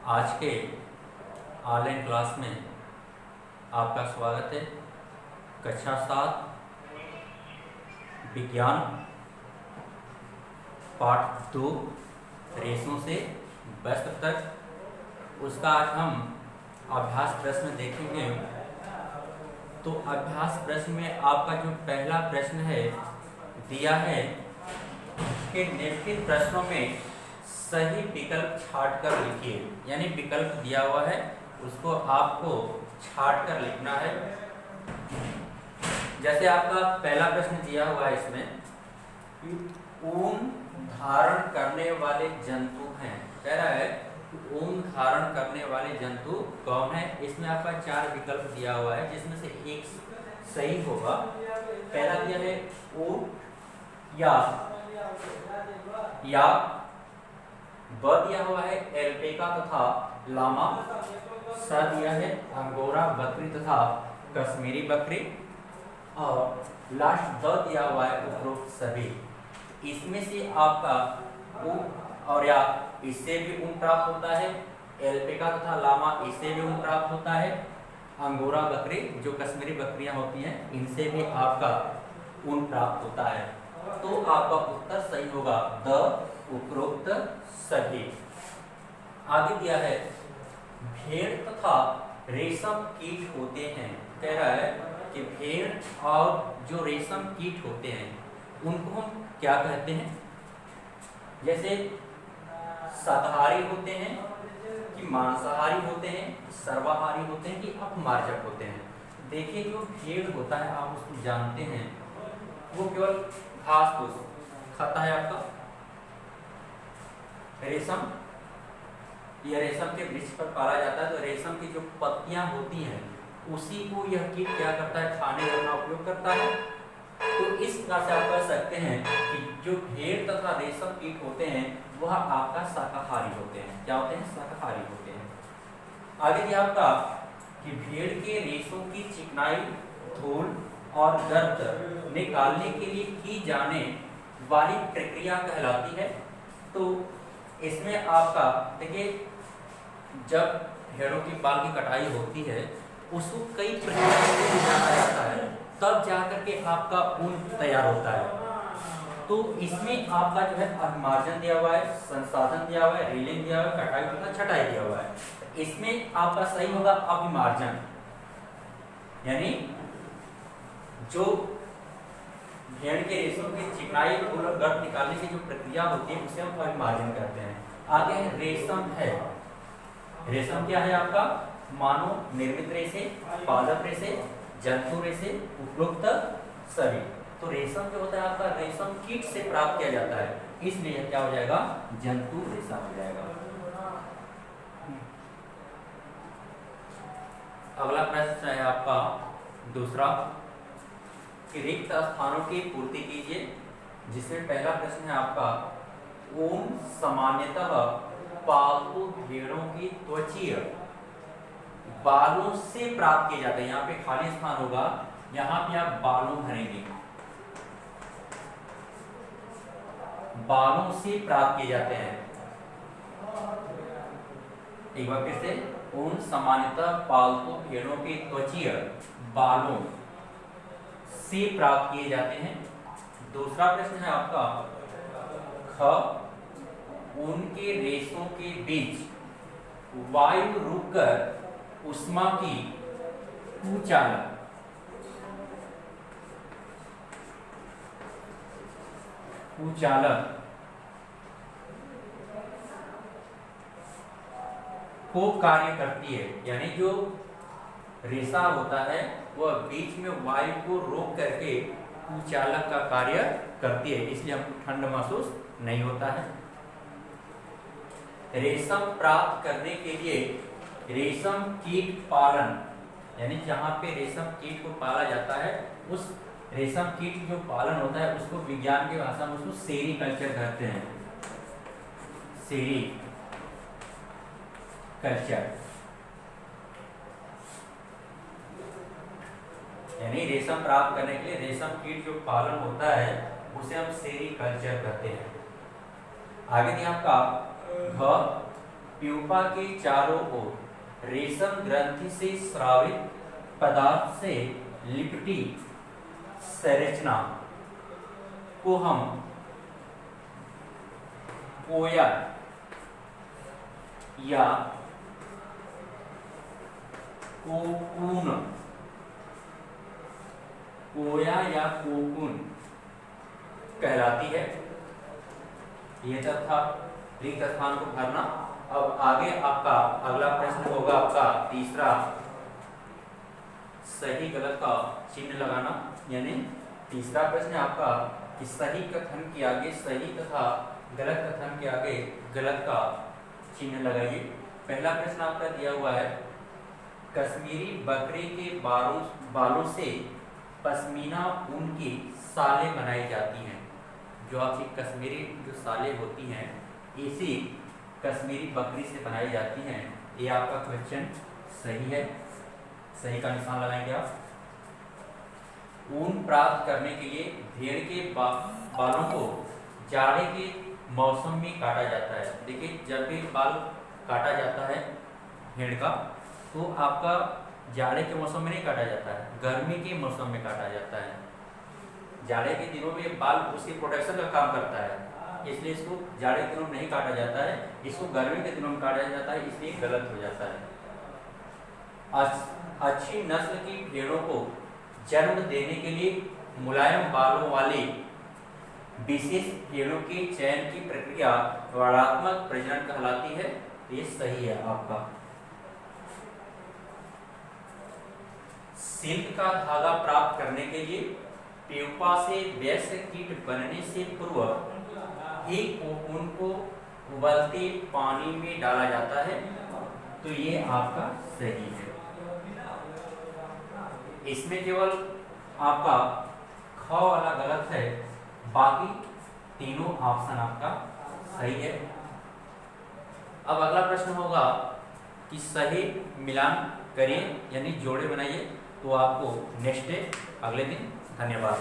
आज के online class में आपका स्वागत है। कक्षा 7 विज्ञान पाठ 2 रेसों से वस्त्र तक, उसका आज हम अभ्यास प्रश्न देखेंगे। तो अभ्यास प्रश्न में आपका जो पहला प्रश्न है दिया है कि निम्नलिखित प्रश्नों में सही विकल्प छाट कर लिखिए। यानी विकल्प दिया हुआ है उसको आपको छाट कर लिखना है। जैसे आपका पहला प्रश्न दिया हुआ है इसमें ऊन धारण करने वाले जंतु हैं। कह रहा है ऊन धारण करने वाले जंतु कौन है। इसमें आपका 4 विकल्प दिया हुआ है जिसमें से एक सही होगा। पहला दिया है ऊंट या ब दिया हुआ है एल्पेका तथा लामा, स दिया है अंगोरा बकरी तथा कश्मीरी बकरी, और लास्ट द दिया हुआ है उपरोक्त सभी। इसमें से आपका ऊंट और या इससे भी ऊन प्राप्त होता है, एल्पेका तथा लामा इससे भी ऊन प्राप्त होता है, अंगोरा बकरी जो कश्मीरी बकरियां होती हैं इनसे भी आपका ऊन प्राप्त होता है। तो आपका उत्तर सही होगा द उपरोक्त सभी। आगे दिया है भेड़ तथा रेशम कीट होते हैं। कह रहा है कि भेड़ और जो रेशम कीट होते हैं उनको हम क्या कहते हैं। जैसे शाकाहारी होते हैं कि मांसाहारी होते हैं, सर्वाहारी होते हैं कि अपमार्जक होते हैं। देखिए जो भेड़ होता है आप उसको जानते हैं, वो केवल घास फूस खाता है। आपका रेशम, यह रेशम के वृक्ष पर पाला जाता है, तो रेशम की जो पत्तियां होती हैं उसी को यह कीट क्या करता है, खाने का उपयोग करता है। तो इस प्रकार से आप कह सकते हैं कि जो भेड़ तथा रेशम कीट होते हैं वह आपका शाकाहारी होते हैं। क्या होते हैं? शाकाहारी होते हैं। आगे दिया आपका कि भेड़ के रेशों की चिकनाई, धूल और गर्द निकालने के लिए की जाने वाली प्रक्रिया कहलाती है। तो इसमें आपका देखिए जब भेड़ों की बाल की कटाई होती है उसको कई प्रक्रिया से जाना जाता है, तब जाकर के आपका ऊन तैयार होता है। तो इसमें आपका जो है अपमार्जन दिया हुआ है, संसाधन दिया हुआ है, रीलिंग दिया हुआ है, कटाई तथा छटाई दिया हुआ है। इसमें आपका सही होगा अभिमार्जन। यानी जो भेड़ के रेशों की चिकनाई और गर्द निकालने की जो प्रक्रिया होती है उसे हम अभिमार्जन करते हैं। आगे है रेशम है। रेशम क्या है आपका? मानव निर्मित रेशे, पादप रेशे, जंतु रेशे, उपरोक्त सभी। तो रेशम जो होता है आपका रेशम कीट से प्राप्त किया जाता है, इसलिए क्या हो जाएगा? जंतु रेशा हो जाएगा। अगला प्रश्न है आपका दूसरा कि रिक्त स्थानों की पूर्ति कीजिए। जिसमें पहला प्रश्न है आपका ऊन सामान्यतः पालतू भेड़ों की त्वचीय बालों से प्राप्त किए जाते हैं। यहाँ पे खाली स्थान होगा, यहाँ पे आप बालों भरेंगे, बालों से प्राप्त किए जाते हैं। एक बार फिर से, ऊन सामान्यतः पालतू भेड़ों की त्वचीय बालों से प्राप्त किए जाते हैं। दूसरा प्रश्न है आपका ख उनके रेशों के बीच वायु रुककर उष्मा की कुचालक को कार्य करती है। यानी जो रेशा होता है वह बीच में वायु को रोक करके कुचालक का कार्य करती है, इसलिए हमको ठंड महसूस नहीं होता है। रेशम प्राप्त करने के लिए रेशम कीट पालन, यानी जहाँ पे रेशम कीट को पाला जाता है उस रेशम कीट जो पालन होता है उसको विज्ञान की भाषा में उसको सेरीकल्चर कहते हैं। सेरीकल्चर यानी रेशम प्राप्त करने के लिए रेशम कीट जो पालन होता है उसे हम सेरीकल्चर कहते हैं। आगे दिया आपका घ प्यूपा के चारों ओर रेशम ग्रंथि से स्रावित पदार्थ से लिपटी संरचना को हम कोया या कोकून कहलाती है। ये तथा रिक्त स्थान को भरना। अब आगे आपका अगला प्रश्न होगा आपका तीसरा, सही गलत का चिन्ह लगाना। यानी तीसरा प्रश्न आपका कि सही कथन के आगे सही तथा गलत कथन के आगे गलत का चिन्ह लगाइए। पहला प्रश्न आपका दिया हुआ है, कश्मीरी बकरे के बालों से पश्मीना ऊन की सालें बनाई जाती हैं। जो आपकी कश्मीरी जो सालें होती हैं इसी कश्मीरी बकरी से बनाई जाती हैं। ये आपका क्वेश्चन सही है, सही का निशान लगाएंगे आप। ऊन प्राप्त करने के लिए भेड़ के बालों को जाड़े के मौसम में काटा जाता है। देखिए, जब भी बाल काटा जाता है भेड़ का तो आपका जाड़े के मौसम में नहीं काटा जाता है, गर्मी के मौसम में काटा जाता है। जाड़े के दिनों में बाल उसकी प्रोटेक्शन का काम करता है, इसलिए इसको जाड़े के दिनों में नहीं काटा जाता है, इसको गर्मी के दिनों में काटा जाता है, इसलिए गलत हो जाता है। अच्छी नस्ल की भेड़ों को जन्म देने के लिए मुलायम बालों वाले विशेष भेड़ों के चयन की प्रक्रिया वर्णात्मक प्रजनन कहलाती है। ये सही है आपका। सिल्क का धागा प्राप्त करने के लिए प्यूपा से वयस्क कीट बनने से पूर्व एक कोकून को उबलते पानी में डाला जाता है। तो ये आपका सही है। इसमें केवल आपका ख वाला गलत है, बाकी तीनों ऑप्शन आपका सही है। अब अगला प्रश्न होगा कि सही मिलान करिए यानी जोड़े बनाइए। तो आपको नेक्स्ट डे अगले दिन। धन्यवाद।